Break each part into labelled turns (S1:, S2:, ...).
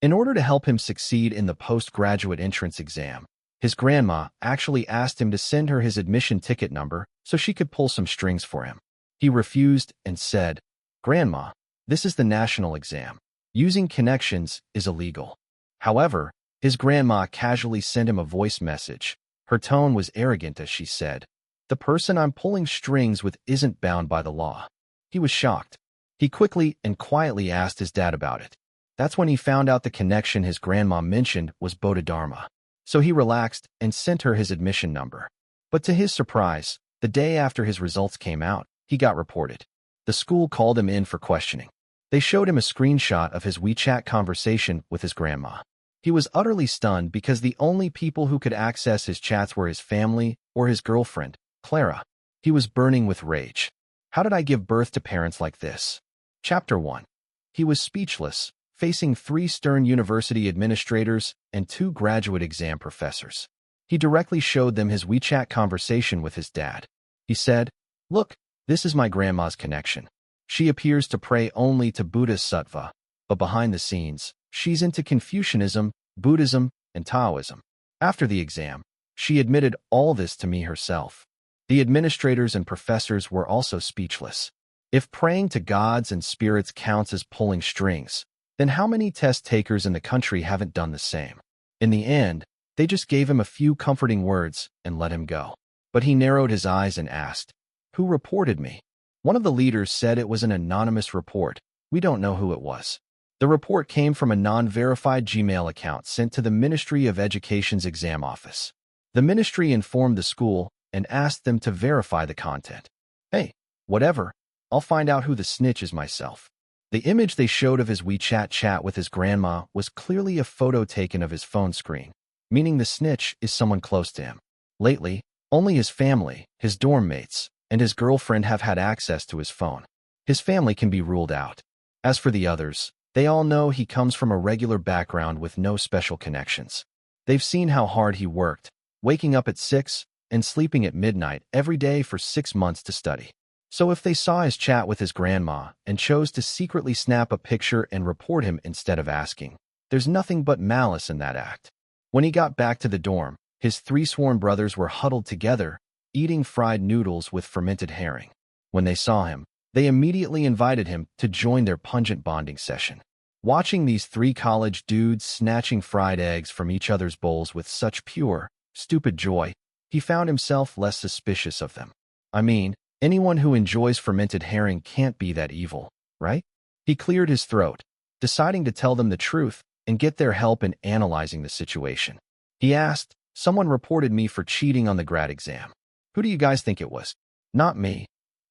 S1: In order to help him succeed in the postgraduate entrance exam, his grandma actually asked him to send her his admission ticket number so she could pull some strings for him. He refused and said, "Grandma, this is the national exam. Using connections is illegal." However, his grandma casually sent him a voice message. Her tone was arrogant as she said, "The person I'm pulling strings with isn't bound by the law." He was shocked. He quickly and quietly asked his dad about it. That's when he found out the connection his grandma mentioned was Bodhidharma. So he relaxed and sent her his admission number. But to his surprise, the day after his results came out, he got reported. The school called him in for questioning. They showed him a screenshot of his WeChat conversation with his grandma. He was utterly stunned because the only people who could access his chats were his family or his girlfriend, Clara. He was burning with rage. How did I give birth to parents like this? Chapter 1. He was speechless, facing 3 stern university administrators and 2 graduate exam professors. He directly showed them his WeChat conversation with his dad. He said, "Look, this is my grandma's connection. She appears to pray only to Bodhisattva, but behind the scenes, she's into Confucianism, Buddhism, and Taoism." After the exam, she admitted all this to me herself. The administrators and professors were also speechless. If praying to gods and spirits counts as pulling strings, then how many test takers in the country haven't done the same? In the end, they just gave him a few comforting words and let him go. But he narrowed his eyes and asked, "Who reported me?" One of the leaders said it was an anonymous report. "We don't know who it was." The report came from a non-verified Gmail account sent to the Ministry of Education's exam office. The ministry informed the school and asked them to verify the content. "Hey, whatever. I'll find out who the snitch is myself." The image they showed of his WeChat chat with his grandma was clearly a photo taken of his phone screen, meaning the snitch is someone close to him. Lately, only his family, his dorm mates, and his girlfriend have had access to his phone. His family can be ruled out. As for the others, they all know he comes from a regular background with no special connections. They've seen how hard he worked, waking up at 6 and sleeping at midnight every day for 6 months to study. So if they saw his chat with his grandma and chose to secretly snap a picture and report him instead of asking, there's nothing but malice in that act. When he got back to the dorm, his 3 sworn brothers were huddled together, eating fried noodles with fermented herring. When they saw him, they immediately invited him to join their pungent bonding session. Watching these 3 college dudes snatching fried eggs from each other's bowls with such pure, stupid joy, he found himself less suspicious of them. I mean, anyone who enjoys fermented herring can't be that evil, right? He cleared his throat, deciding to tell them the truth and get their help in analyzing the situation. He asked, "Someone reported me for cheating on the grad exam. Who do you guys think it was?" "Not me."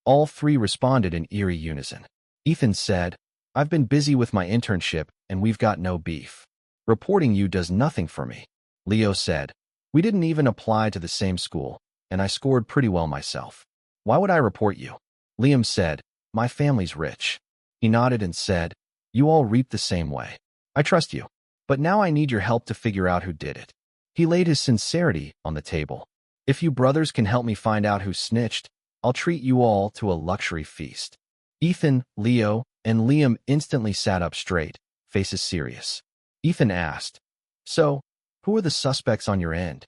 S1: All 3 responded in eerie unison. Ethan said, "I've been busy with my internship and we've got no beef. Reporting you does nothing for me." Leo said, "We didn't even apply to the same school, and I scored pretty well myself. Why would I report you?" Liam said, "My family's rich." He nodded and said, "You all reap the same way. I trust you. But now I need your help to figure out who did it." He laid his sincerity on the table. "If you brothers can help me find out who snitched, I'll treat you all to a luxury feast." Ethan, Leo, and Liam instantly sat up straight, faces serious. Ethan asked, "So, who are the suspects on your end?"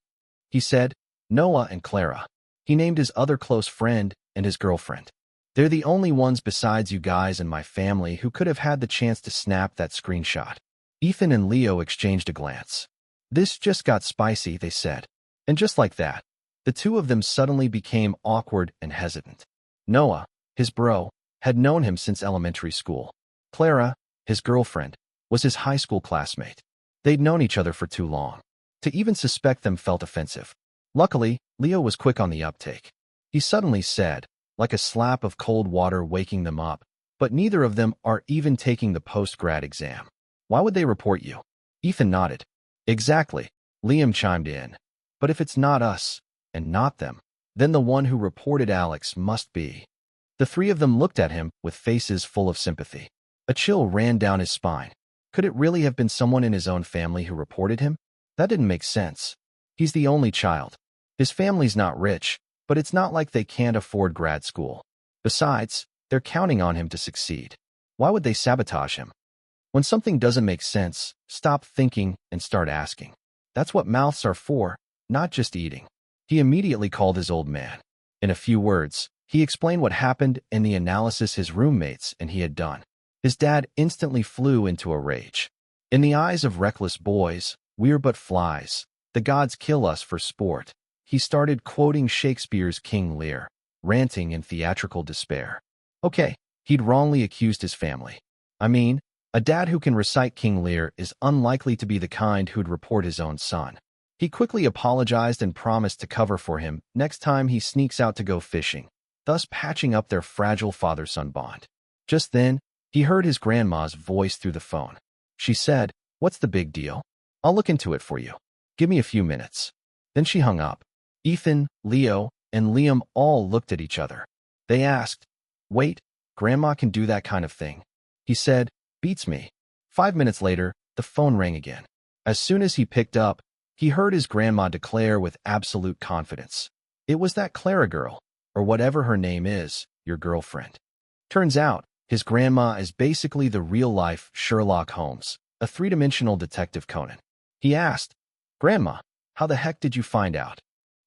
S1: He said, "Noah and Clara." He named his other close friend and his girlfriend. "They're the only ones besides you guys and my family who could have had the chance to snap that screenshot." Ethan and Leo exchanged a glance. "This just got spicy," they said. And just like that, the 2 of them suddenly became awkward and hesitant. Noah, his bro, had known him since elementary school. Clara, his girlfriend, was his high school classmate. They'd known each other for too long. To even suspect them felt offensive. Luckily, Leo was quick on the uptake. He suddenly said, like a slap of cold water waking them up, "But neither of them are even taking the post-grad exam. Why would they report you?" Ethan nodded. "Exactly," Liam chimed in. "But if it's not us, and not them, then the one who reported Alex must be." The 3 of them looked at him with faces full of sympathy. A chill ran down his spine. Could it really have been someone in his own family who reported him? That didn't make sense. He's the only child. His family's not rich, but it's not like they can't afford grad school. Besides, they're counting on him to succeed. Why would they sabotage him? When something doesn't make sense, stop thinking and start asking. That's what mouths are for, not just eating. He immediately called his old man. In a few words, he explained what happened and the analysis his roommates and he had done. His dad instantly flew into a rage. In the eyes of reckless boys, we're but flies. The gods kill us for sport. He started quoting Shakespeare's King Lear, ranting in theatrical despair. Okay, he'd wrongly accused his family. I mean, a dad who can recite King Lear is unlikely to be the kind who'd report his own son. He quickly apologized and promised to cover for him next time he sneaks out to go fishing, thus patching up their fragile father-son bond. Just then, he heard his grandma's voice through the phone. She said, "What's the big deal? I'll look into it for you. Give me a few minutes." Then she hung up. Ethan, Leo, and Liam all looked at each other. They asked, "Wait, Grandma can do that kind of thing?" He said, "Beats me." 5 minutes later, the phone rang again. As soon as he picked up, he heard his grandma declare with absolute confidence, "It was that Clara girl, or whatever her name is, your girlfriend." Turns out, his grandma is basically the real-life Sherlock Holmes, a three-dimensional Detective Conan. He asked, "Grandma, how the heck did you find out?"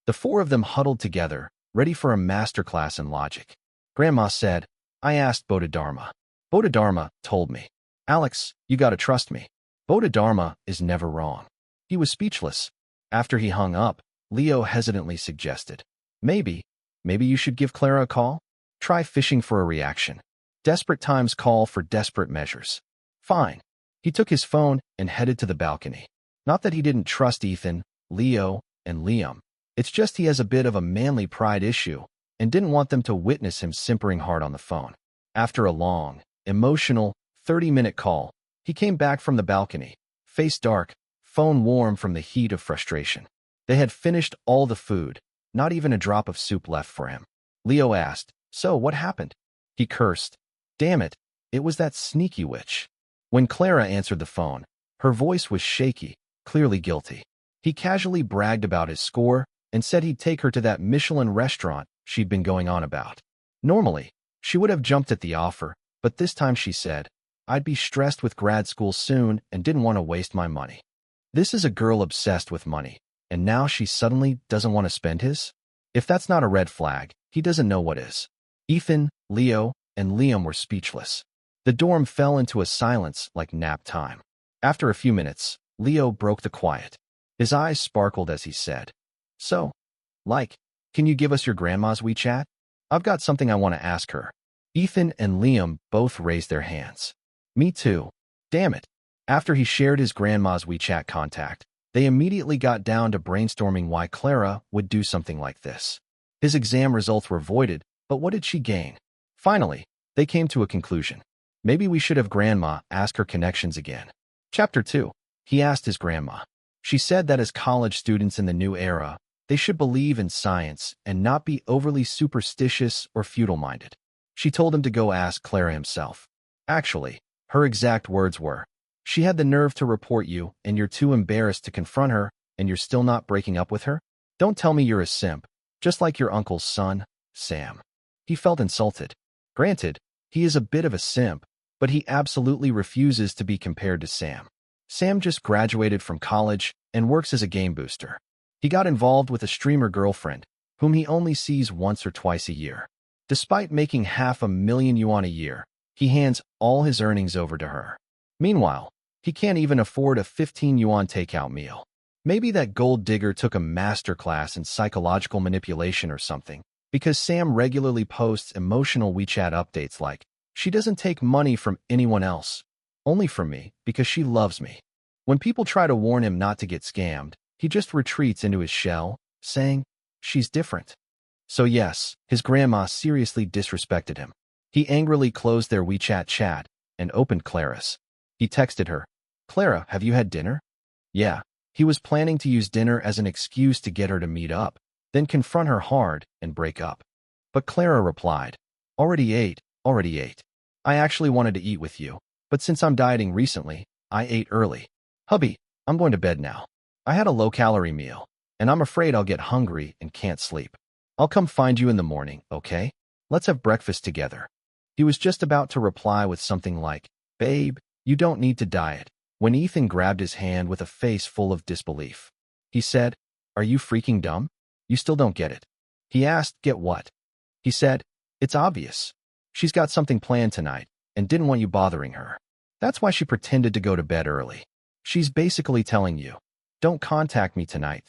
S1: The four of them huddled together, ready for a masterclass in logic. Grandma said, "I asked Bodhidharma. Bodhidharma told me. Alex, you gotta trust me. Bodhidharma is never wrong." He was speechless. After he hung up, Leo hesitantly suggested, Maybe you should give Clara a call? Try fishing for a reaction. Desperate times call for desperate measures." Fine. He took his phone and headed to the balcony. Not that he didn't trust Ethan, Leo, and Liam. It's just he has a bit of a manly pride issue and didn't want them to witness him simpering hard on the phone. After a long, emotional, 30-minute call, he came back from the balcony, face dark, phone warm from the heat of frustration. They had finished all the food, not even a drop of soup left for him. Leo asked, "So, what happened?" He cursed. Damn it, it was that sneaky witch. When Clara answered the phone, her voice was shaky, clearly guilty. He casually bragged about his score and said he'd take her to that Michelin restaurant she'd been going on about. Normally, she would have jumped at the offer, but this time she said, "I'd be stressed with grad school soon and didn't want to waste my money." This is a girl obsessed with money, and now she suddenly doesn't want to spend his? If that's not a red flag, he doesn't know what is. Ethan, Leo, and Liam were speechless. The dorm fell into a silence like nap time. After a few minutes, Leo broke the quiet. His eyes sparkled as he said, "So, can you give us your grandma's WeChat? I've got something I want to ask her." Ethan and Liam both raised their hands. Me too. Damn it. After he shared his grandma's WeChat contact, they immediately got down to brainstorming why Clara would do something like this. His exam results were voided, but what did she gain? Finally, they came to a conclusion. Maybe we should have Grandma ask her connections again. Chapter 2. He asked his grandma. She said that as college students in the new era, they should believe in science and not be overly superstitious or feudal-minded. She told him to go ask Clara himself. Actually, her exact words were, "She had the nerve to report you, and you're too embarrassed to confront her, and you're still not breaking up with her? Don't tell me you're a simp, just like your uncle's son, Sam." He felt insulted. Granted, he is a bit of a simp, but he absolutely refuses to be compared to Sam. Sam just graduated from college and works as a game booster. He got involved with a streamer girlfriend, whom he only sees once or twice a year. Despite making $500,000 a year, he hands all his earnings over to her. Meanwhile, he can't even afford a 15 yuan takeout meal. Maybe that gold digger took a masterclass in psychological manipulation or something, because Sam regularly posts emotional WeChat updates like, "She doesn't take money from anyone else, only from me because she loves me." When people try to warn him not to get scammed, he just retreats into his shell, saying, "She's different." So yes, his grandma seriously disrespected him. He angrily closed their WeChat chat and opened Clara's. He texted her, "Clara, have you had dinner?" Yeah, he was planning to use dinner as an excuse to get her to meet up, then confront her hard and break up. But Clara replied, Already ate. I actually wanted to eat with you, but since I'm dieting recently, I ate early. Hubby, I'm going to bed now. I had a low-calorie meal, and I'm afraid I'll get hungry and can't sleep. I'll come find you in the morning, okay? Let's have breakfast together." He was just about to reply with something like, "Babe, You don't need to diet. When Ethan grabbed his hand with a face full of disbelief, he said, Are you freaking dumb? You still don't get it. He asked, Get what? He said, It's obvious. She's got something planned tonight and didn't want you bothering her. That's why she pretended to go to bed early. She's basically telling you, Don't contact me tonight.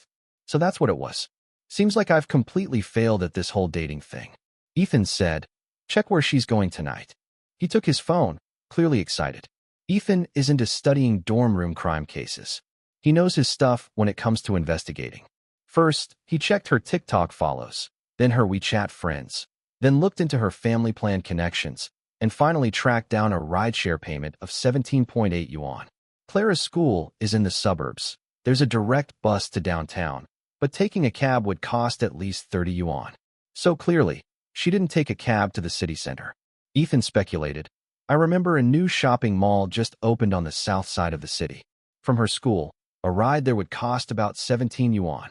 S1: So that's what it was. Seems like I've completely failed at this whole dating thing. Ethan said, Check where she's going tonight. He took his phone, clearly excited. Ethan is into studying dorm room crime cases. He knows his stuff when it comes to investigating. First, he checked her TikTok follows, then her WeChat friends, then looked into her family plan connections, and finally tracked down a rideshare payment of 17.8 yuan. Clara's school is in the suburbs. There's a direct bus to downtown, but taking a cab would cost at least 30 yuan. So clearly, she didn't take a cab to the city center. Ethan speculated, I remember a new shopping mall just opened on the south side of the city. From her school, a ride there would cost about 17 yuan.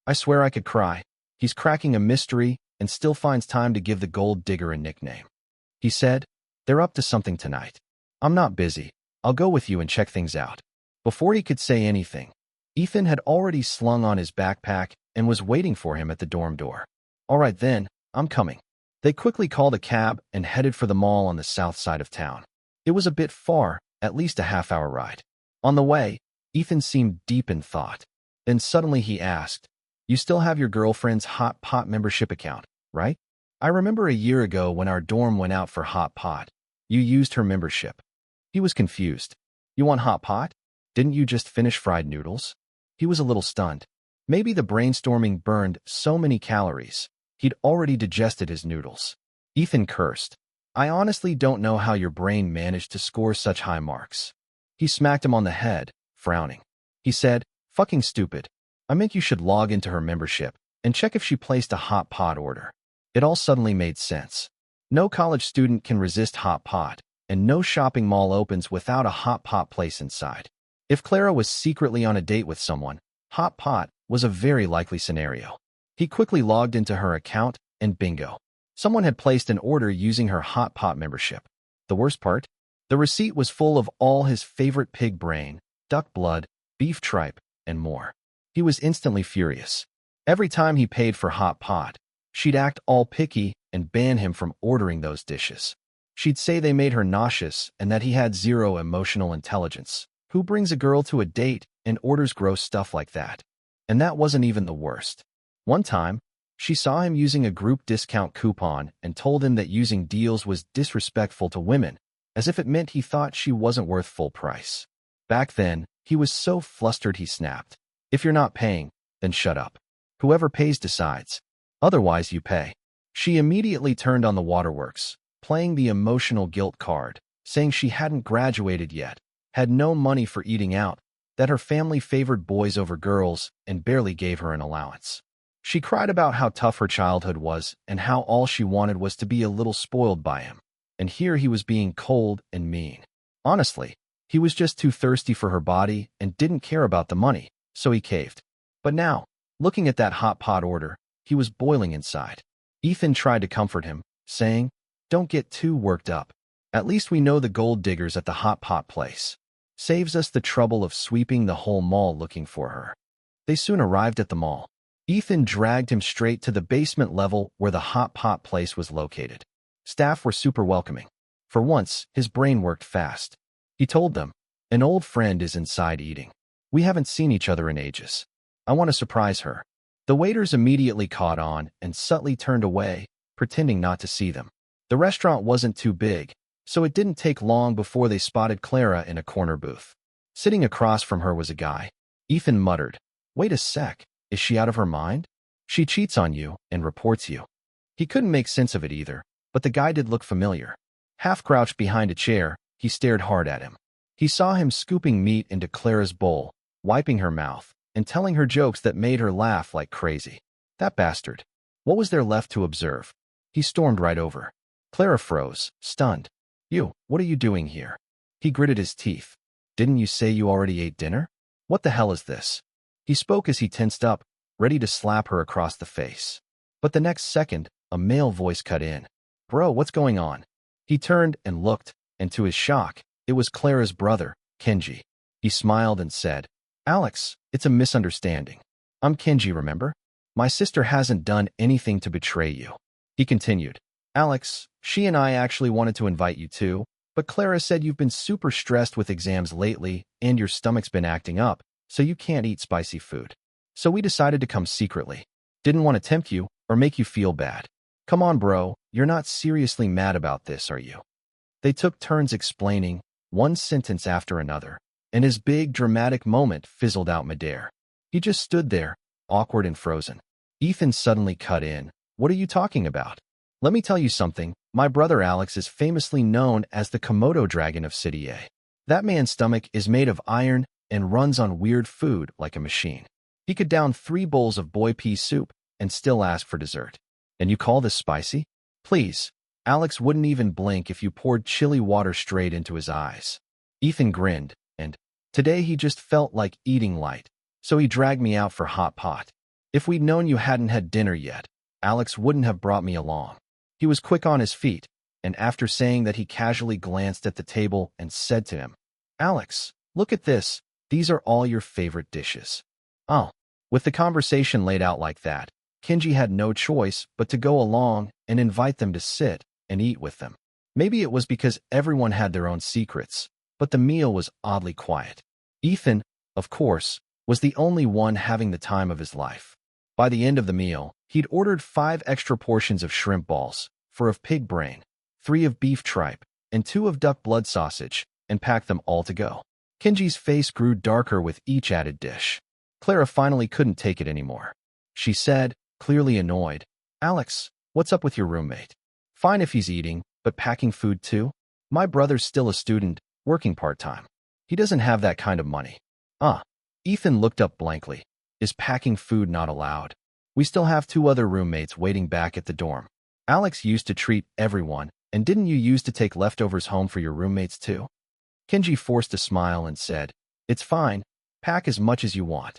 S1: I swear I could cry. He's cracking a mystery and still finds time to give the gold digger a nickname. He said, They're up to something tonight. I'm not busy. I'll go with you and check things out. Before he could say anything, Ethan had already slung on his backpack and was waiting for him at the dorm door. All right then, I'm coming. They quickly called a cab and headed for the mall on the south side of town. It was a bit far, at least a half-hour ride. On the way, Ethan seemed deep in thought. Then suddenly he asked, You still have your girlfriend's Hot Pot membership account, right? I remember a year ago when our dorm went out for Hot Pot. You used her membership. He was confused. You want Hot Pot? Didn't you just finish fried noodles? He was a little stunned. Maybe the brainstorming burned so many calories. He'd already digested his noodles. Ethan cursed. I honestly don't know how your brain managed to score such high marks. He smacked him on the head, frowning. He said, Fucking stupid. I think you should log into her membership and check if she placed a Hot Pot order. It all suddenly made sense. No college student can resist Hot Pot, and no shopping mall opens without a Hot Pot place inside. If Clara was secretly on a date with someone, Hot Pot was a very likely scenario. He quickly logged into her account, and bingo. Someone had placed an order using her Hot Pot membership. The worst part? The receipt was full of all his favorite pig brain, duck blood, beef tripe, and more. He was instantly furious. Every time he paid for Hot Pot, she'd act all picky and ban him from ordering those dishes. She'd say they made her nauseous and that he had zero emotional intelligence. Who brings a girl to a date and orders gross stuff like that? And that wasn't even the worst. One time, she saw him using a group discount coupon and told him that using deals was disrespectful to women, as if it meant he thought she wasn't worth full price. Back then, he was so flustered he snapped. If you're not paying, then shut up. Whoever pays decides. Otherwise, you pay. She immediately turned on the waterworks, playing the emotional guilt card, saying she hadn't graduated yet, had no money for eating out, that her family favored boys over girls and barely gave her an allowance. She cried about how tough her childhood was and how all she wanted was to be a little spoiled by him. And here he was being cold and mean. Honestly, he was just too thirsty for her body and didn't care about the money, so he caved. But now, looking at that Hot Pot order, he was boiling inside. Ethan tried to comfort him, saying, Don't get too worked up. At least we know the gold diggers at the Hot Pot place. Saves us the trouble of sweeping the whole mall looking for her. They soon arrived at the mall. Ethan dragged him straight to the basement level where the Hot Pot place was located. Staff were super welcoming. For once, his brain worked fast. He told them, An old friend is inside eating. We haven't seen each other in ages. I want to surprise her. The waiters immediately caught on and subtly turned away, pretending not to see them. The restaurant wasn't too big, so it didn't take long before they spotted Clara in a corner booth. Sitting across from her was a guy. Ethan muttered, Wait a sec. Is she out of her mind? She cheats on you and reports you. He couldn't make sense of it either, but the guy did look familiar. Half crouched behind a chair, he stared hard at him. He saw him scooping meat into Clara's bowl, wiping her mouth, and telling her jokes that made her laugh like crazy. That bastard. What was there left to observe? He stormed right over. Clara froze, stunned. You, what are you doing here? He gritted his teeth. Didn't you say you already ate dinner? What the hell is this? He spoke as he tensed up, ready to slap her across the face. But the next second, a male voice cut in. Bro, what's going on? He turned and looked, and to his shock, It was Clara's brother, Kenji. He smiled and said, Alex, it's a misunderstanding. I'm Kenji, remember? My sister hasn't done anything to betray you. He continued, Alex, she and I actually wanted to invite you too, but Clara said you've been super stressed with exams lately and your stomach's been acting up, so you can't eat spicy food. So we decided to come secretly. Didn't want to tempt you or make you feel bad. Come on, bro, you're not seriously mad about this, are you? They took turns explaining, one sentence after another, and his big dramatic moment fizzled out midair. He just stood there, awkward and frozen. Ethan suddenly cut in. What are you talking about? Let me tell you something. My brother Alex is famously known as the Komodo dragon of City A. That man's stomach is made of iron and runs on weird food like a machine. He could down 3 bowls of boy pea soup and still ask for dessert. And you call this spicy? Please. Alex wouldn't even blink if you poured chili water straight into his eyes. Ethan grinned, and today he just felt like eating light, so he dragged me out for hot pot. If we'd known you hadn't had dinner yet, Alex wouldn't have brought me along. He was quick on his feet, and after saying that, he casually glanced at the table and said to him, Alex, look at this. These are all your favorite dishes. Oh. With the conversation laid out like that, Kenji had no choice but to go along and invite them to sit and eat with them. Maybe it was because everyone had their own secrets, but the meal was oddly quiet. Ethan, of course, was the only one having the time of his life. By the end of the meal, he'd ordered 5 extra portions of shrimp balls, 4 of pig brain, 3 of beef tripe, and 2 of duck blood sausage, and packed them all to go. Kenji's face grew darker with each added dish. Clara finally couldn't take it anymore. She said, clearly annoyed, Alex, what's up with your roommate? Fine if he's eating, but packing food too? My brother's still a student, working part-time. He doesn't have that kind of money. Ethan looked up blankly. Is packing food not allowed? We still have 2 other roommates waiting back at the dorm. Alex used to treat everyone, and didn't you used to take leftovers home for your roommates too? Kenji forced a smile and said, It's fine, pack as much as you want.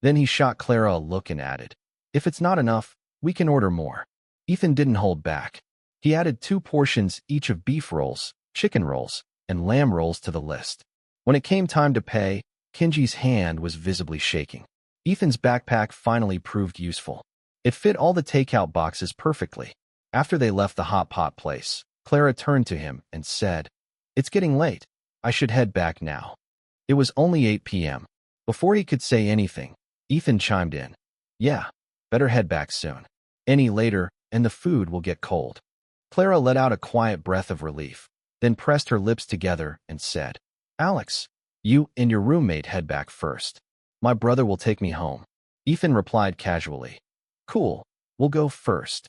S1: Then he shot Clara a look and added, If it's not enough, we can order more. Ethan didn't hold back. He added 2 portions each of beef rolls, chicken rolls, and lamb rolls to the list. When it came time to pay, Kenji's hand was visibly shaking. Ethan's backpack finally proved useful. It fit all the takeout boxes perfectly. After they left the hot pot place, Clara turned to him and said, It's getting late. I should head back now. It was only 8 p.m. Before he could say anything, Ethan chimed in, Yeah, better head back soon. Any later, and the food will get cold. Clara let out a quiet breath of relief, then pressed her lips together and said, Alex, you and your roommate head back first. My brother will take me home. Ethan replied casually, Cool, we'll go first.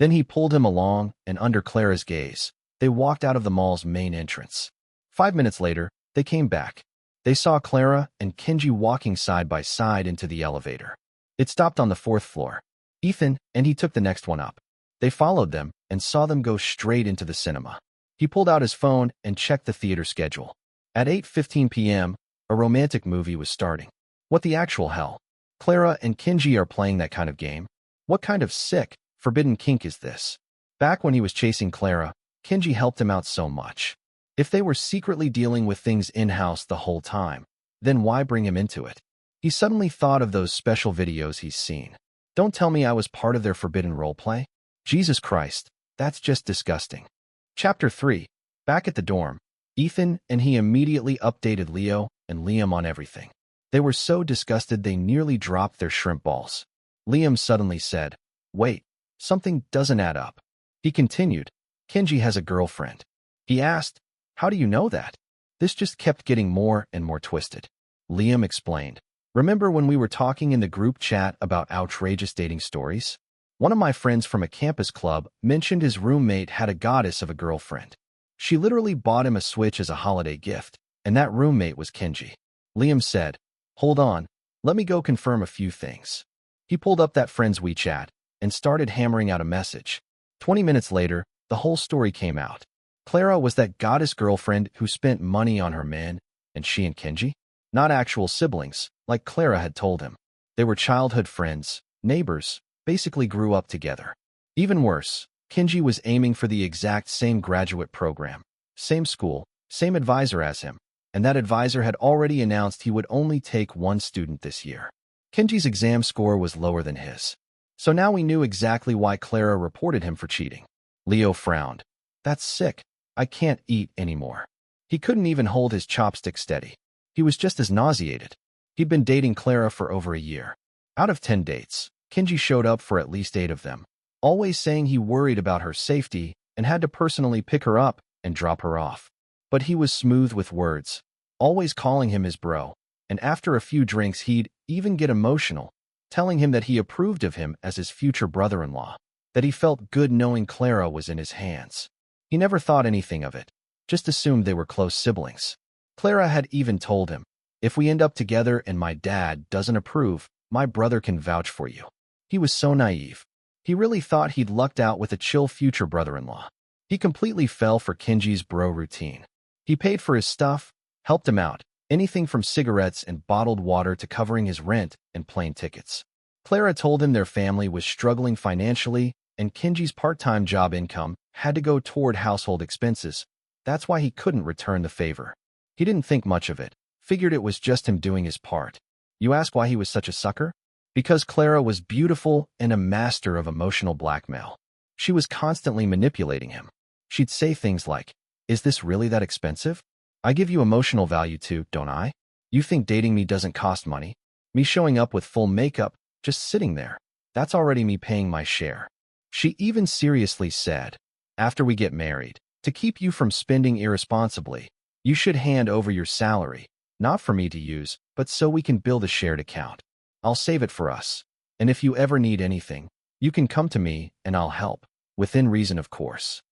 S1: Then he pulled him along, and under Clara's gaze, they walked out of the mall's main entrance. 5 minutes later, they came back. They saw Clara and Kenji walking side by side into the elevator. It stopped on the 4th floor. Ethan and he took the next one up. They followed them and saw them go straight into the cinema. He pulled out his phone and checked the theater schedule. At 8:15 p.m., a romantic movie was starting. What the actual hell? Clara and Kenji are playing that kind of game? What kind of sick, forbidden kink is this? Back when he was chasing Clara, Kenji helped him out so much. If they were secretly dealing with things in-house the whole time, then why bring him into it? He suddenly thought of those special videos he's seen. Don't tell me I was part of their forbidden roleplay. Jesus Christ, that's just disgusting. Chapter 3. Back at the dorm, Ethan and he immediately updated Leo and Liam on everything. They were so disgusted they nearly dropped their shrimp balls. Liam suddenly said, Wait, something doesn't add up. He continued, Kenji has a girlfriend. He asked, How do you know that? This just kept getting more and more twisted. Liam explained, Remember when we were talking in the group chat about outrageous dating stories? One of my friends from a campus club mentioned his roommate had a goddess of a girlfriend. She literally bought him a Switch as a holiday gift, and that roommate was Kenji. Liam said, Hold on, let me go confirm a few things. He pulled up that friend's WeChat and started hammering out a message. 20 minutes later, the whole story came out. Clara was that goddess girlfriend who spent money on her man, and she and Kenji? Not actual siblings, like Clara had told him. They were childhood friends, neighbors, basically grew up together. Even worse, Kenji was aiming for the exact same graduate program, same school, same advisor as him, and that advisor had already announced he would only take one student this year. Kenji's exam score was lower than his. So now we knew exactly why Clara reported him for cheating. Leo frowned. That's sick. I can't eat anymore. He couldn't even hold his chopstick steady. He was just as nauseated. He'd been dating Clara for over a year. Out of 10 dates, Kenji showed up for at least 8 of them, always saying he worried about her safety and had to personally pick her up and drop her off. But he was smooth with words, always calling him his bro, and after a few drinks he'd even get emotional, telling him that he approved of him as his future brother-in-law, that he felt good knowing Clara was in his hands. He never thought anything of it, just assumed they were close siblings. Clara had even told him, if we end up together and my dad doesn't approve, my brother can vouch for you. He was so naive. He really thought he'd lucked out with a chill future brother-in-law. He completely fell for Kenji's bro routine. He paid for his stuff, helped him out, anything from cigarettes and bottled water to covering his rent and plane tickets. Clara told him their family was struggling financially and Kenji's part-time job income had to go toward household expenses. That's why he couldn't return the favor. He didn't think much of it, figured it was just him doing his part. You ask why he was such a sucker? Because Clara was beautiful and a master of emotional blackmail. She was constantly manipulating him. She'd say things like, "Is this really that expensive? I give you emotional value too, don't I? You think dating me doesn't cost money? Me showing up with full makeup, just sitting there, that's already me paying my share." She even seriously said, "After we get married, to keep you from spending irresponsibly, you should hand over your salary, not for me to use, but so we can build a shared account. I'll save it for us. And if you ever need anything, you can come to me and I'll help. Within reason, of course."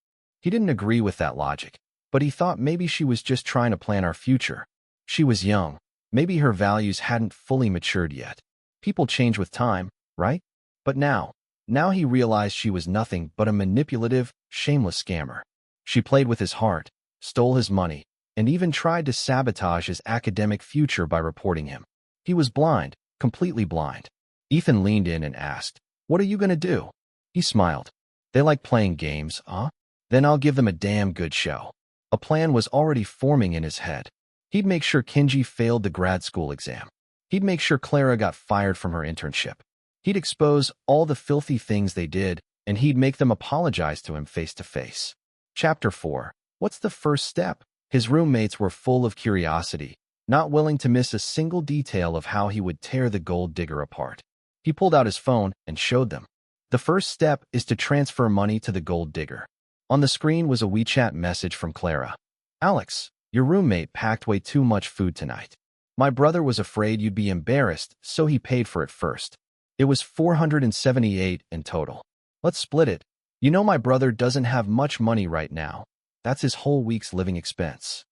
S1: He didn't agree with that logic, but he thought maybe she was just trying to plan our future. She was young. Maybe her values hadn't fully matured yet. People change with time, right? But now he realized she was nothing but a manipulative, shameless scammer. She played with his heart, stole his money, and even tried to sabotage his academic future by reporting him. He was blind, completely blind. Ethan leaned in and asked, "What are you gonna do?" He smiled. "They like playing games, huh? Then I'll give them a damn good show." A plan was already forming in his head. He'd make sure Kenji failed the grad school exam. He'd make sure Clara got fired from her internship. He'd expose all the filthy things they did, and he'd make them apologize to him face to face. Chapter 4. What's the first step? His roommates were full of curiosity, not willing to miss a single detail of how he would tear the gold digger apart. He pulled out his phone and showed them. The first step is to transfer money to the gold digger. On the screen was a WeChat message from Clara. "Alex, your roommate packed way too much food tonight. My brother was afraid you'd be embarrassed, so he paid for it first. It was $478 in total. Let's split it. You know my brother doesn't have much money right now. That's his whole week's living expense."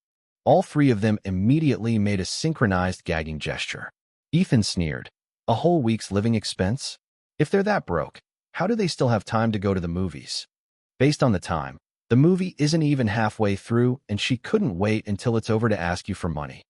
S1: All three of them immediately made a synchronized gagging gesture. Ethan sneered. "A whole week's living expense? If they're that broke, how do they still have time to go to the movies?" Based on the time, the movie isn't even halfway through and she couldn't wait until it's over to ask you for money.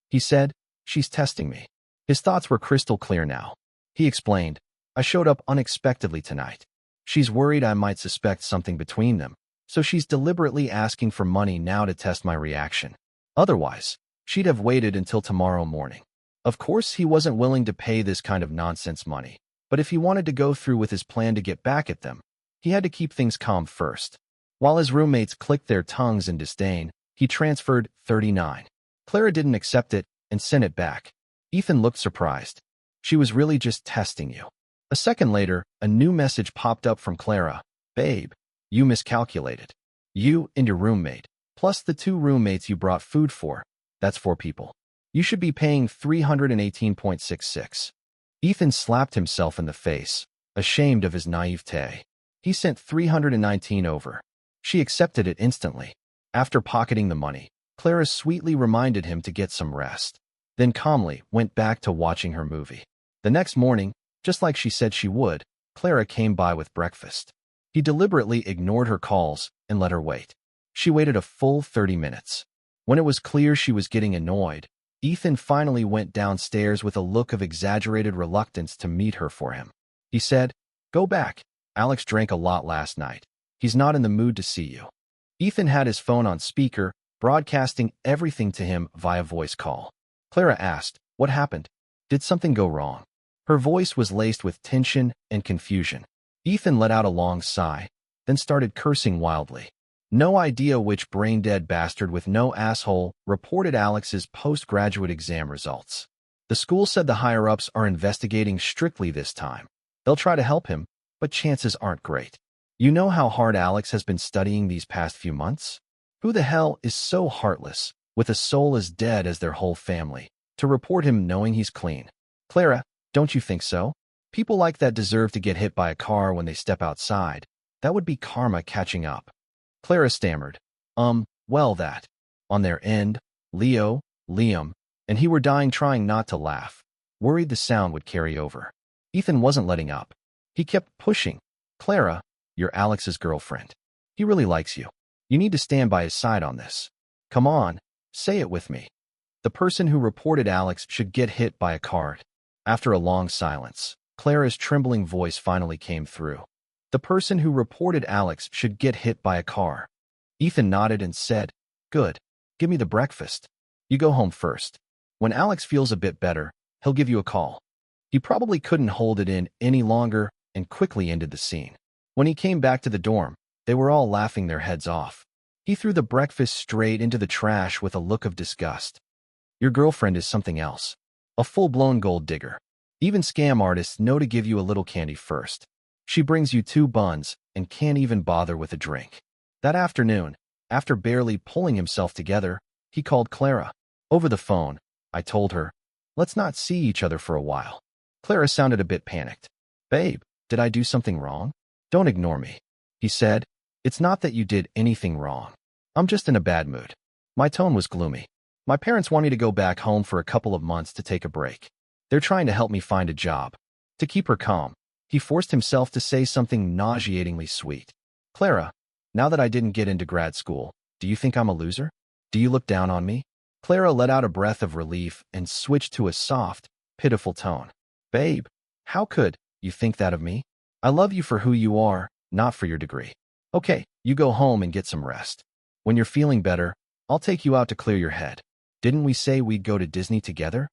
S1: He said, "She's testing me." His thoughts were crystal clear now. He explained, "I showed up unexpectedly tonight. She's worried I might suspect something between them, so she's deliberately asking for money now to test my reaction. Otherwise, she'd have waited until tomorrow morning." Of course, he wasn't willing to pay this kind of nonsense money, but if he wanted to go through with his plan to get back at them, he had to keep things calm first. While his roommates clicked their tongues in disdain, he transferred $39. Clara didn't accept it and sent it back. Ethan looked surprised. "She was really just testing you." A second later, a new message popped up from Clara. "Babe, you miscalculated. You and your roommate, plus the 2 roommates you brought food for, that's 4 people. You should be paying $318.66. Ethan slapped himself in the face, ashamed of his naivete. He sent $319 over. She accepted it instantly. After pocketing the money, Clara sweetly reminded him to get some rest, then calmly went back to watching her movie. The next morning, just like she said she would, Clara came by with breakfast. He deliberately ignored her calls and let her wait. She waited a full 30 minutes. When it was clear she was getting annoyed, Ethan finally went downstairs with a look of exaggerated reluctance to meet her for him. He said, "Go back. Alex drank a lot last night. He's not in the mood to see you." Ethan had his phone on speaker broadcasting everything to him via voice call. Clara asked, "What happened? Did something go wrong?" Her voice was laced with tension and confusion. Ethan let out a long sigh, then started cursing wildly. No idea which brain-dead bastard with no asshole reported Alex's postgraduate exam results. The school said the higher-ups are investigating strictly this time. They'll try to help him, but chances aren't great. You know how hard Alex has been studying these past few months? Who the hell is so heartless, with a soul as dead as their whole family, to report him knowing he's clean? Clara, don't you think so? People like that deserve to get hit by a car when they step outside. That would be karma catching up. Clara stammered. Well that. On their end, Leo, Liam, and he were dying trying not to laugh, worried the sound would carry over. Ethan wasn't letting up. He kept pushing. Clara, you're Alex's girlfriend. He really likes you. You need to stand by his side on this. Come on, say it with me. The person who reported Alex should get hit by a car. After a long silence, Clara's trembling voice finally came through. The person who reported Alex should get hit by a car. Ethan nodded and said, "Good. Give me the breakfast. You go home first. When Alex feels a bit better, he'll give you a call." He probably couldn't hold it in any longer and quickly ended the scene. When he came back to the dorm, they were all laughing their heads off. He threw the breakfast straight into the trash with a look of disgust. Your girlfriend is something else. A full-blown gold digger. Even scam artists know to give you a little candy first. She brings you 2 buns and can't even bother with a drink. That afternoon, after barely pulling himself together, he called Clara. Over the phone, I told her, "Let's not see each other for a while." Clara sounded a bit panicked. "Babe, did I do something wrong?" "Don't ignore me," he said. "It's not that you did anything wrong. I'm just in a bad mood." My tone was gloomy. My parents want me to go back home for a couple of months to take a break. They're trying to help me find a job. To keep her calm, he forced himself to say something nauseatingly sweet. "Clara, now that I didn't get into grad school, do you think I'm a loser? Do you look down on me?" Clara let out a breath of relief and switched to a soft, pitiful tone. "Babe, how could you think that of me? I love you for who you are, not for your degree. Okay, you go home and get some rest. When you're feeling better, I'll take you out to clear your head. Didn't we say we'd go to Disney together?"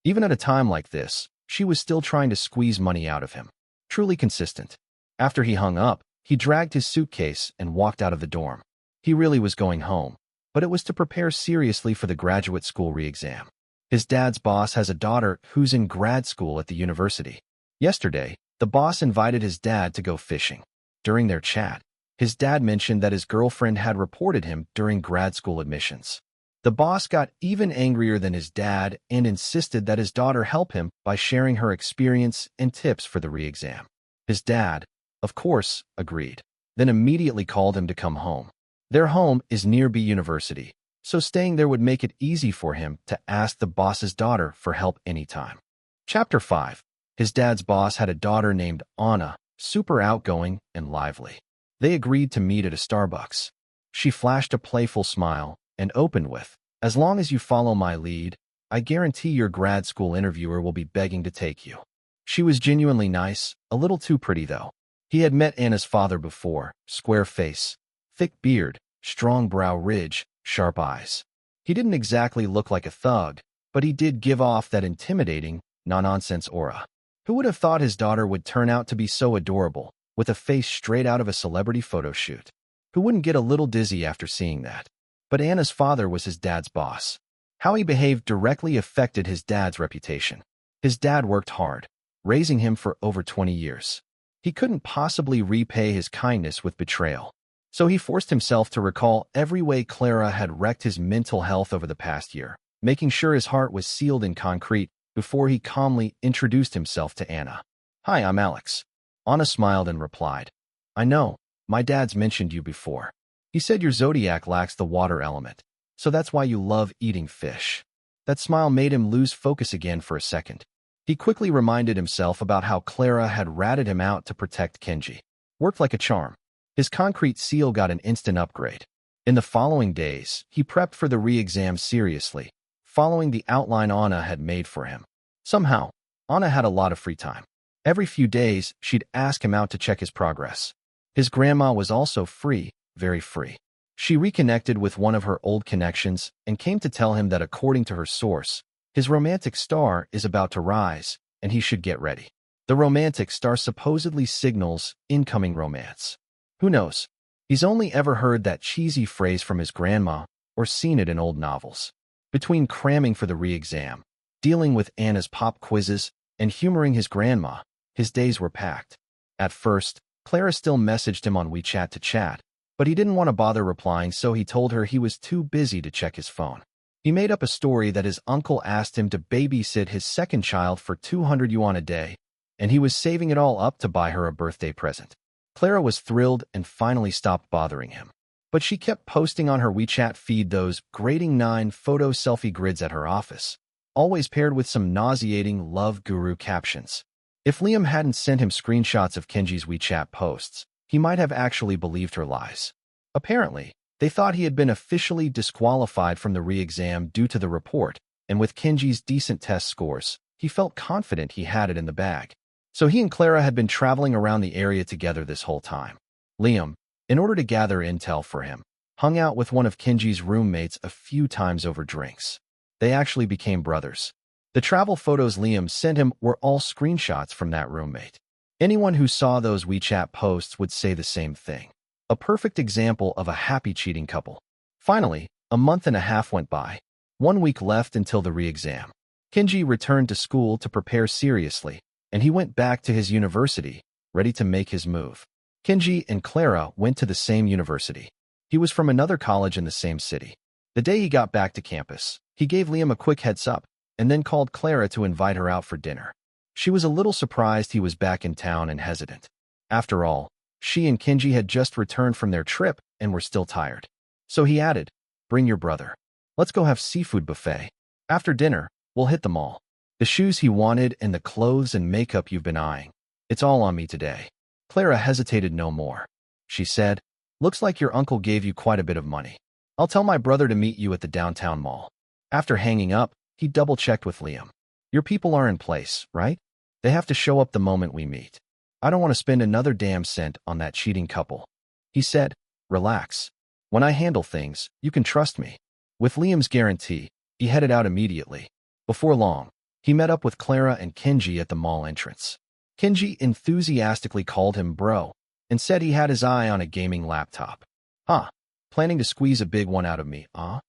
S1: Even at a time like this, she was still trying to squeeze money out of him. Truly consistent. After he hung up, he dragged his suitcase and walked out of the dorm. He really was going home, but it was to prepare seriously for the graduate school re-exam. His dad's boss has a daughter who's in grad school at the university. Yesterday, the boss invited his dad to go fishing. During their chat, his dad mentioned that his girlfriend had reported him during grad school admissions. The boss got even angrier than his dad and insisted that his daughter help him by sharing her experience and tips for the re-exam. His dad, of course, agreed, then immediately called him to come home. Their home is near B University, so staying there would make it easy for him to ask the boss's daughter for help anytime. Chapter 5. His dad's boss had a daughter named Anna, super outgoing and lively. They agreed to meet at a Starbucks. She flashed a playful smile and opened with, "As long as you follow my lead, I guarantee your grad school interviewer will be begging to take you." She was genuinely nice, a little too pretty though. He had met Anna's father before, square face, thick beard, strong brow ridge, sharp eyes. He didn't exactly look like a thug, but he did give off that intimidating, no-nonsense aura. Who would have thought his daughter would turn out to be so adorable, with a face straight out of a celebrity photo shoot? Who wouldn't get a little dizzy after seeing that? But Anna's father was his dad's boss. How he behaved directly affected his dad's reputation. His dad worked hard, raising him for over 20 years. He couldn't possibly repay his kindness with betrayal. So he forced himself to recall every way Clara had wrecked his mental health over the past year, making sure his heart was sealed in concrete before he calmly introduced himself to Anna. "Hi, I'm Alex." Anna smiled and replied, "I know, my dad's mentioned you before. He said your zodiac lacks the water element, so that's why you love eating fish." That smile made him lose focus again for a second. He quickly reminded himself about how Clara had ratted him out to protect Kenji. Worked like a charm. His concrete seal got an instant upgrade. In the following days, he prepped for the re-exam seriously, following the outline Anna had made for him. Somehow, Anna had a lot of free time. Every few days, she'd ask him out to check his progress. His grandma was also free, very free. She reconnected with one of her old connections and came to tell him that according to her source, his romantic star is about to rise and he should get ready. The romantic star supposedly signals incoming romance. Who knows? He's only ever heard that cheesy phrase from his grandma or seen it in old novels. Between cramming for the re-exam, dealing with Anna's pop quizzes, and humoring his grandma, his days were packed. At first, Clara still messaged him on WeChat to chat, but he didn't want to bother replying, so he told her he was too busy to check his phone. He made up a story that his uncle asked him to babysit his second child for 200 yuan a day, and he was saving it all up to buy her a birthday present. Clara was thrilled and finally stopped bothering him. But she kept posting on her WeChat feed those grading 9 photo selfie grids at her office, always paired with some nauseating love guru captions. If Liam hadn't sent him screenshots of Kenji's WeChat posts, he might have actually believed her lies. Apparently, they thought he had been officially disqualified from the re-exam due to the report, and with Kenji's decent test scores, he felt confident he had it in the bag. So he and Clara had been traveling around the area together this whole time. Liam, in order to gather intel for him, hung out with one of Kenji's roommates a few times over drinks. They actually became brothers. The travel photos Liam sent him were all screenshots from that roommate. Anyone who saw those WeChat posts would say the same thing. A perfect example of a happy cheating couple. Finally, a month and a half went by. 1 week left until the re-exam. Kenji returned to school to prepare seriously, and he went back to his university, ready to make his move. Kenji and Clara went to the same university. He was from another college in the same city. The day he got back to campus, he gave Liam a quick heads up, and then called Clara to invite her out for dinner. She was a little surprised he was back in town and hesitant. After all, she and Kenji had just returned from their trip and were still tired. So he added, "Bring your brother. Let's go have seafood buffet. After dinner, we'll hit the mall. The shoes he wanted and the clothes and makeup you've been eyeing. It's all on me today." Clara hesitated no more. She said, "Looks like your uncle gave you quite a bit of money. I'll tell my brother to meet you at the downtown mall." After hanging up, he double-checked with Liam. "Your people are in place, right? They have to show up the moment we meet. I don't want to spend another damn cent on that cheating couple." He said, "Relax. When I handle things, you can trust me." With Liam's guarantee, he headed out immediately. Before long, he met up with Clara and Kenji at the mall entrance. Kenji enthusiastically called him bro and said he had his eye on a gaming laptop. "Huh, planning to squeeze a big one out of me, huh?"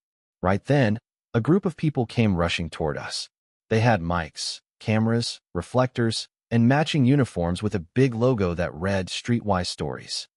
S1: Right then, a group of people came rushing toward us. They had mics, cameras, reflectors, and matching uniforms with a big logo that read Streetwise Stories.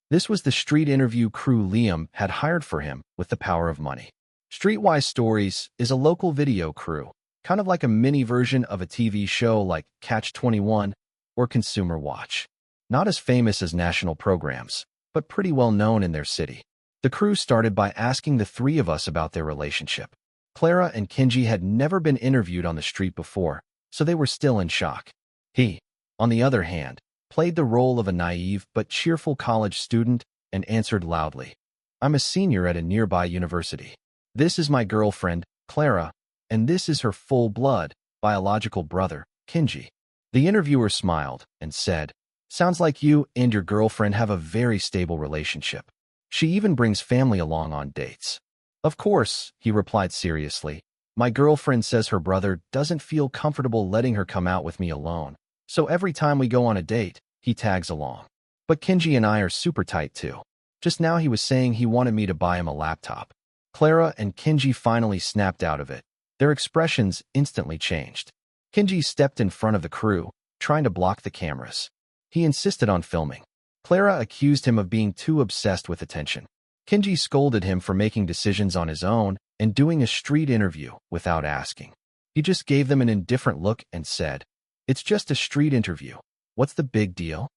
S1: This was the street interview crew Liam had hired for him with the power of money. Streetwise Stories is a local video crew, kind of like a mini version of a TV show like Catch 21 or Consumer Watch. Not as famous as national programs, but pretty well known in their city. The crew started by asking the three of us about their relationship. Clara and Kenji had never been interviewed on the street before, so they were still in shock. He, on the other hand, played the role of a naive but cheerful college student and answered loudly, "I'm a senior at a nearby university. This is my girlfriend, Clara, and this is her full-blood, biological brother, Kenji." The interviewer smiled and said, "Sounds like you and your girlfriend have a very stable relationship. She even brings family along on dates." "Of course," he replied seriously. "My girlfriend says her brother doesn't feel comfortable letting her come out with me alone, so every time we go on a date, he tags along. But Kenji and I are super tight too. Just now he was saying he wanted me to buy him a laptop." Clara and Kenji finally snapped out of it. Their expressions instantly changed. Kenji stepped in front of the crew, trying to block the cameras. He insisted on filming. Clara accused him of being too obsessed with attention. Kenji scolded him for making decisions on his own and doing a street interview without asking. He just gave them an indifferent look and said, "It's just a street interview. What's the big deal?"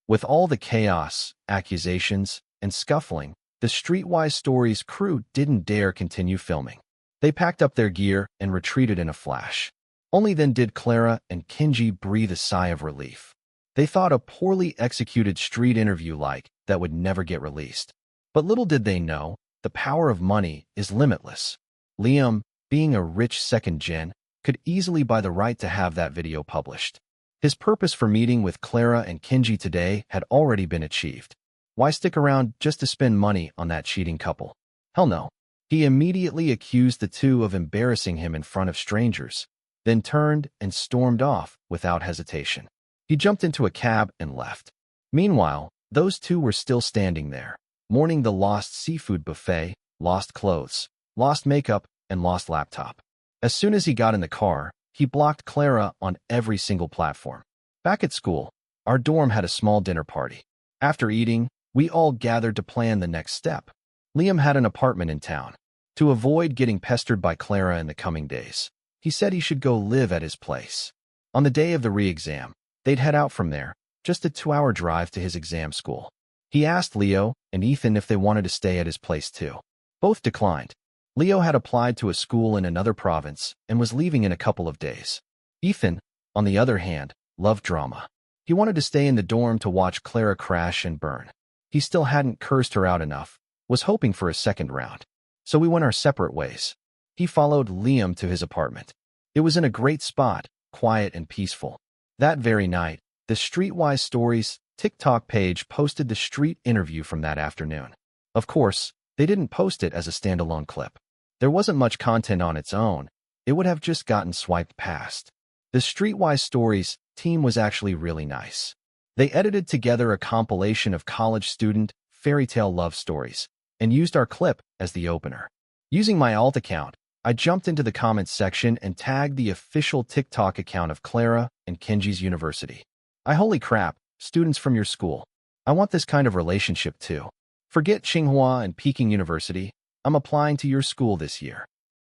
S1: With all the chaos, accusations, and scuffling, the Streetwise Stories crew didn't dare continue filming. They packed up their gear and retreated in a flash. Only then did Clara and Kenji breathe a sigh of relief. They thought a poorly executed street interview like that would never get released. But little did they know, the power of money is limitless. Liam, being a rich second gen, could easily buy the right to have that video published. His purpose for meeting with Clara and Kenji today had already been achieved. Why stick around just to spend money on that cheating couple? Hell no. He immediately accused the two of embarrassing him in front of strangers, then turned and stormed off without hesitation. He jumped into a cab and left. Meanwhile, those two were still standing there, mourning the lost seafood buffet, lost clothes, lost makeup, and lost laptop. As soon as he got in the car, he blocked Clara on every single platform. Back at school, our dorm had a small dinner party. After eating, we all gathered to plan the next step. Liam had an apartment in town. To avoid getting pestered by Clara in the coming days, he said he should go live at his place. On the day of the re-exam, they'd head out from there, just a 2-hour drive to his exam school. He asked Leo and Ethan if they wanted to stay at his place too. Both declined. Leo had applied to a school in another province and was leaving in a couple of days. Ethan, on the other hand, loved drama. He wanted to stay in the dorm to watch Clara crash and burn. He still hadn't cursed her out enough, was hoping for a second round. So we went our separate ways. He followed Liam to his apartment. It was in a great spot, quiet and peaceful. That very night, the Streetwise Stories TikTok page posted the street interview from that afternoon. Of course, they didn't post it as a standalone clip. There wasn't much content on its own. It would have just gotten swiped past. The Streetwise Stories team was actually really nice. They edited together a compilation of college student fairy tale love stories and used our clip as the opener. Using my alt account, I jumped into the comments section and tagged the official TikTok account of Clara and Kenji's university. Holy crap, students from your school. I want this kind of relationship too. Forget Tsinghua and Peking University. I'm applying to your school this year.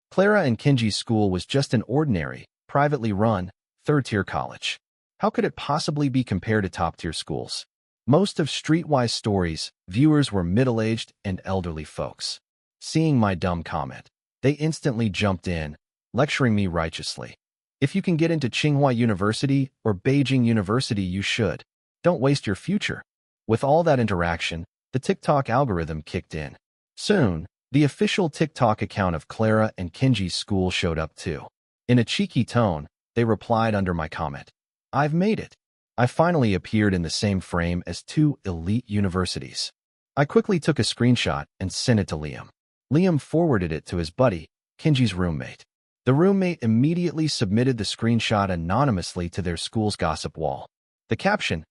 S1: Clara and Kenji's school was just an ordinary, privately run, third-tier college. How could it possibly be compared to top-tier schools? Most of Streetwise Stories viewers were middle-aged and elderly folks. Seeing my dumb comment, they instantly jumped in, lecturing me righteously. If you can get into Tsinghua University or Beijing University, you should. Don't waste your future. With all that interaction, the TikTok algorithm kicked in. Soon, the official TikTok account of Clara and Kenji's school showed up too. In a cheeky tone, they replied under my comment, "I've made it." I finally appeared in the same frame as two elite universities. I quickly took a screenshot and sent it to Liam. Liam forwarded it to his buddy, Kenji's roommate. The roommate immediately submitted the screenshot anonymously to their school's gossip wall. The caption,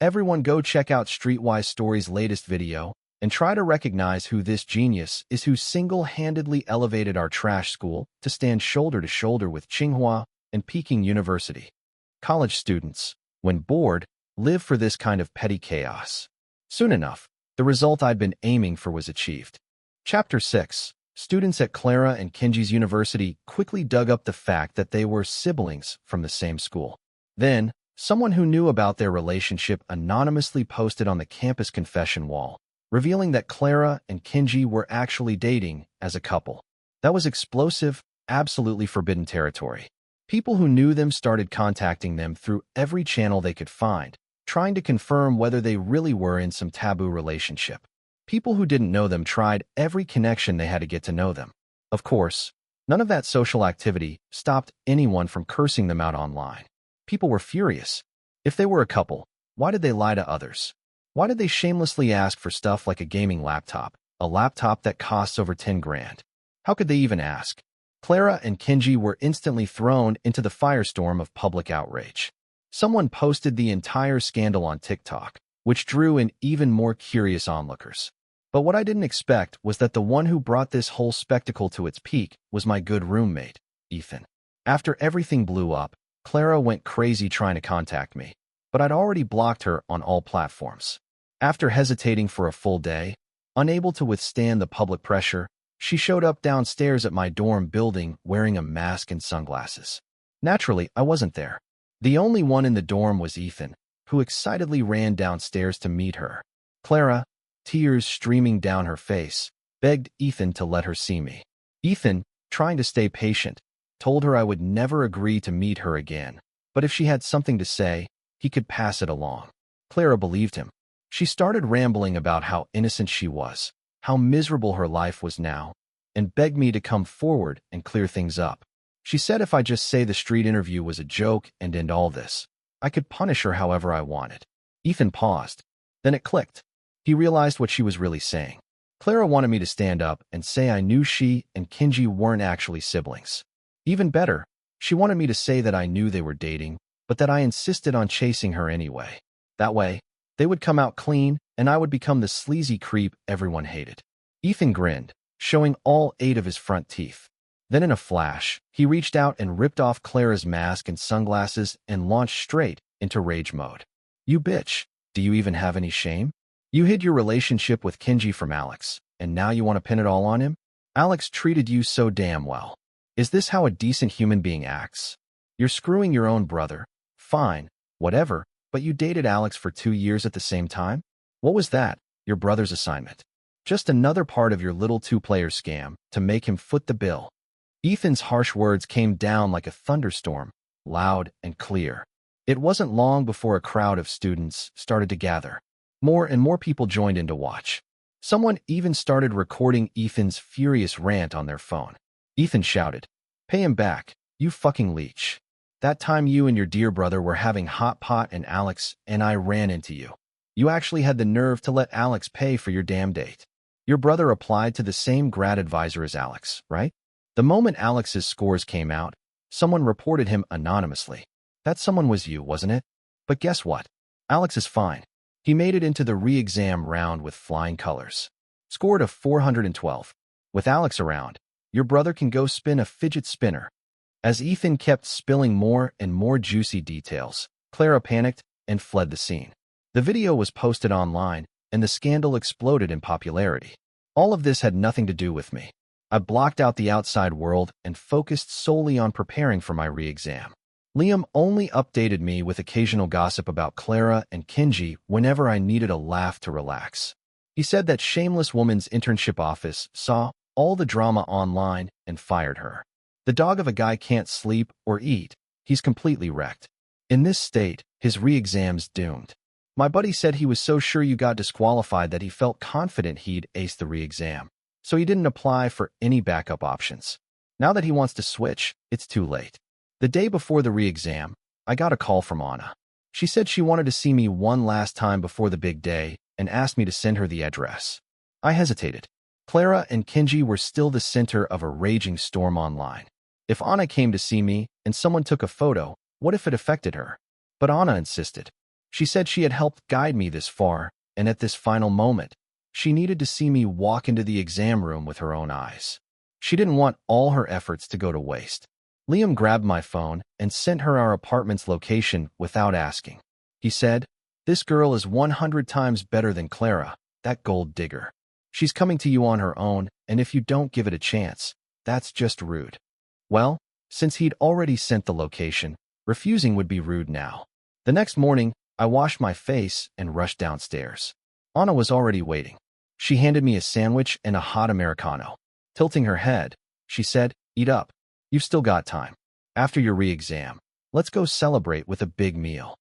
S1: "Everyone go check out Streetwise Stories' latest video and try to recognize who this genius is who single-handedly elevated our trash school to stand shoulder to shoulder with Tsinghua and Peking University. College students, when bored, live for this kind of petty chaos." Soon enough, the result I'd been aiming for was achieved. Chapter 6. Students at Clara and Kenji's university quickly dug up the fact that they were siblings from the same school. Then, someone who knew about their relationship anonymously posted on the campus confession wall, revealing that Clara and Kenji were actually dating as a couple. That was explosive, absolutely forbidden territory. People who knew them started contacting them through every channel they could find, trying to confirm whether they really were in some taboo relationship. People who didn't know them tried every connection they had to get to know them. Of course, none of that social activity stopped anyone from cursing them out online. People were furious. If they were a couple, why did they lie to others? Why did they shamelessly ask for stuff like a gaming laptop, a laptop that costs over 10 grand? How could they even ask? Clara and Kenji were instantly thrown into the firestorm of public outrage. Someone posted the entire scandal on TikTok, which drew in even more curious onlookers. But what I didn't expect was that the one who brought this whole spectacle to its peak was my good roommate, Ethan. After everything blew up, Clara went crazy trying to contact me, but I'd already blocked her on all platforms. After hesitating for a full day, unable to withstand the public pressure, she showed up downstairs at my dorm building wearing a mask and sunglasses. Naturally, I wasn't there. The only one in the dorm was Ethan, who excitedly ran downstairs to meet her. Clara, tears streaming down her face, begged Ethan to let her see me. Ethan, trying to stay patient, told her I would never agree to meet her again, but if she had something to say, he could pass it along. Clara believed him. She started rambling about how innocent she was, how miserable her life was now, and begged me to come forward and clear things up. She said if I just say the street interview was a joke and end all this, I could punish her however I wanted. Ethan paused. Then it clicked. He realized what she was really saying. Clara wanted me to stand up and say I knew she and Kenji weren't actually siblings. Even better, she wanted me to say that I knew they were dating, but that I insisted on chasing her anyway. That way, they would come out clean, and I would become the sleazy creep everyone hated. Ethan grinned, showing all 8 of his front teeth. Then in a flash, he reached out and ripped off Clara's mask and sunglasses and launched straight into rage mode. You bitch, do you even have any shame? You hid your relationship with Kenji from Alex, and now you want to pin it all on him? Alex treated you so damn well. Is this how a decent human being acts? You're screwing your own brother. Fine, whatever, but you dated Alex for 2 years at the same time? What was that, your brother's assignment? Just another part of your little 2-player scam to make him foot the bill. Ethan's harsh words came down like a thunderstorm, loud and clear. It wasn't long before a crowd of students started to gather. More and more people joined in to watch. Someone even started recording Ethan's furious rant on their phone. Ethan shouted, "Pay him back, you fucking leech. That time you and your dear brother were having hot pot and Alex and I ran into you. You actually had the nerve to let Alex pay for your damn date. Your brother applied to the same grad advisor as Alex, right? The moment Alex's scores came out, someone reported him anonymously. That someone was you, wasn't it? But guess what? Alex is fine. He made it into the re-exam round with flying colors. Scored a 412. With Alex around, your brother can go spin a fidget spinner." As Ethan kept spilling more and more juicy details, Clara panicked and fled the scene. The video was posted online, and the scandal exploded in popularity. All of this had nothing to do with me. I blocked out the outside world and focused solely on preparing for my re-exam. Liam only updated me with occasional gossip about Clara and Kenji whenever I needed a laugh to relax. He said that shameless woman's internship office saw all the drama online and fired her. The dog of a guy can't sleep or eat. He's completely wrecked. In this state, his re-exam's doomed. My buddy said he was so sure you got disqualified that he felt confident he'd ace the re-exam, so he didn't apply for any backup options. Now that he wants to switch, it's too late. The day before the re-exam, I got a call from Anna. She said she wanted to see me one last time before the big day and asked me to send her the address. I hesitated. Clara and Kenji were still the center of a raging storm online. If Anna came to see me and someone took a photo, what if it affected her? But Anna insisted. She said she had helped guide me this far, and at this final moment, she needed to see me walk into the exam room with her own eyes. She didn't want all her efforts to go to waste. Liam grabbed my phone and sent her our apartment's location without asking. He said, "This girl is 100 times better than Clara, that gold digger. She's coming to you on her own, and if you don't give it a chance, that's just rude." Well, since he'd already sent the location, refusing would be rude now. The next morning, I washed my face and rushed downstairs. Anna was already waiting. She handed me a sandwich and a hot Americano. Tilting her head, she said, "Eat up. You've still got time. After your re-exam, let's go celebrate with a big meal."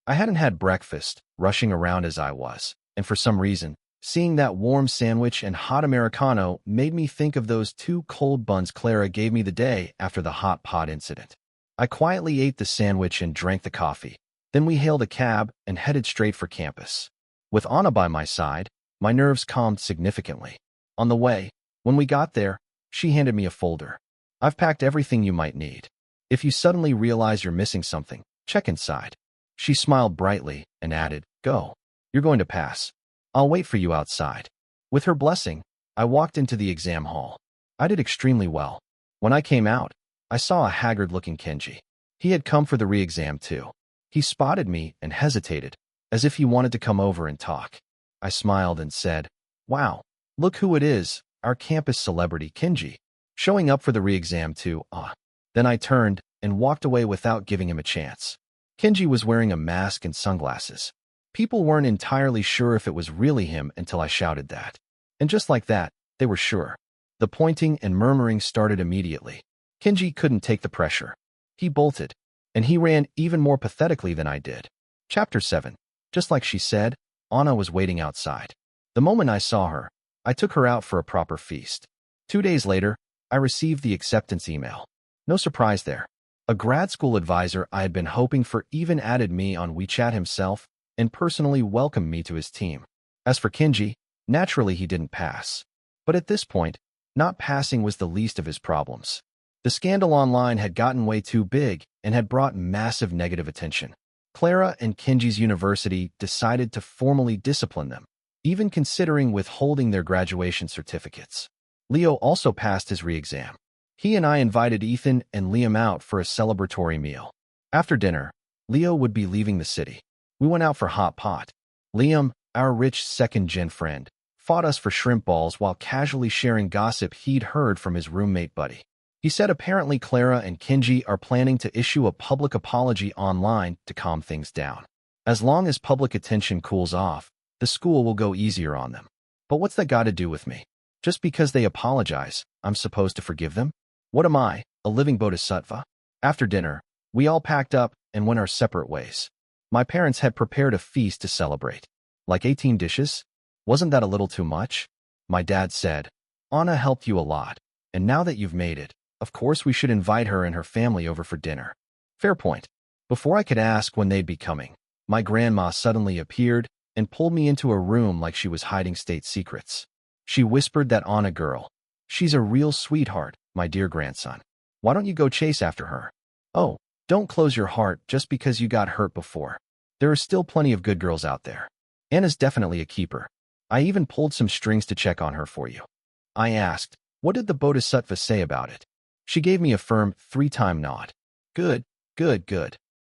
S1: I hadn't had breakfast, rushing around as I was, and for some reason, seeing that warm sandwich and hot Americano made me think of those 2 cold buns Clara gave me the day after the hot pot incident. I quietly ate the sandwich and drank the coffee. Then we hailed a cab and headed straight for campus. With Anna by my side, my nerves calmed significantly. On the way, when we got there, she handed me a folder. "I've packed everything you might need. If you suddenly realize you're missing something, check inside." She smiled brightly and added, "Go. You're going to pass. I'll wait for you outside." With her blessing, I walked into the exam hall. I did extremely well. When I came out, I saw a haggard-looking Kenji. He had come for the re-exam too. He spotted me and hesitated, as if he wanted to come over and talk. I smiled and said, "Wow, look who it is, our campus celebrity Kenji, showing up for the re-exam too, ah." Then I turned and walked away without giving him a chance. Kenji was wearing a mask and sunglasses. People weren't entirely sure if it was really him until I shouted that. And just like that, they were sure. The pointing and murmuring started immediately. Kenji couldn't take the pressure. He bolted, and he ran even more pathetically than I did. Chapter 7. Just like she said, Anna was waiting outside. The moment I saw her, I took her out for a proper feast. 2 days later, I received the acceptance email. No surprise there. A grad school advisor I had been hoping for even added me on WeChat himself and personally welcomed me to his team. As for Kenji, naturally he didn't pass. But at this point, not passing was the least of his problems. The scandal online had gotten way too big and had brought massive negative attention. Clara and Kenji's university decided to formally discipline them, even considering withholding their graduation certificates. Leo also passed his re-exam. He and I invited Ethan and Liam out for a celebratory meal. After dinner, Leo would be leaving the city. We went out for hot pot. Liam, our rich second-gen friend, fought us for shrimp balls while casually sharing gossip he'd heard from his roommate buddy. He said apparently Clara and Kenji are planning to issue a public apology online to calm things down. As long as public attention cools off, the school will go easier on them. But what's that got to do with me? Just because they apologize, I'm supposed to forgive them? What am I, a living bodhisattva? After dinner, we all packed up and went our separate ways. My parents had prepared a feast to celebrate. Like 18 dishes? Wasn't that a little too much? My dad said, Anna helped you a lot, and now that you've made it, of course we should invite her and her family over for dinner. Fair point. Before I could ask when they'd be coming, my grandma suddenly appeared and pulled me into a room like she was hiding state secrets. She whispered that Anna girl. She's a real sweetheart, my dear grandson. Why don't you go chase after her? Oh, don't close your heart just because you got hurt before. There are still plenty of good girls out there. Anna's definitely a keeper. I even pulled some strings to check on her for you. I asked, what did the bodhisattva say about it? She gave me a firm 3-time nod. Good, good, good.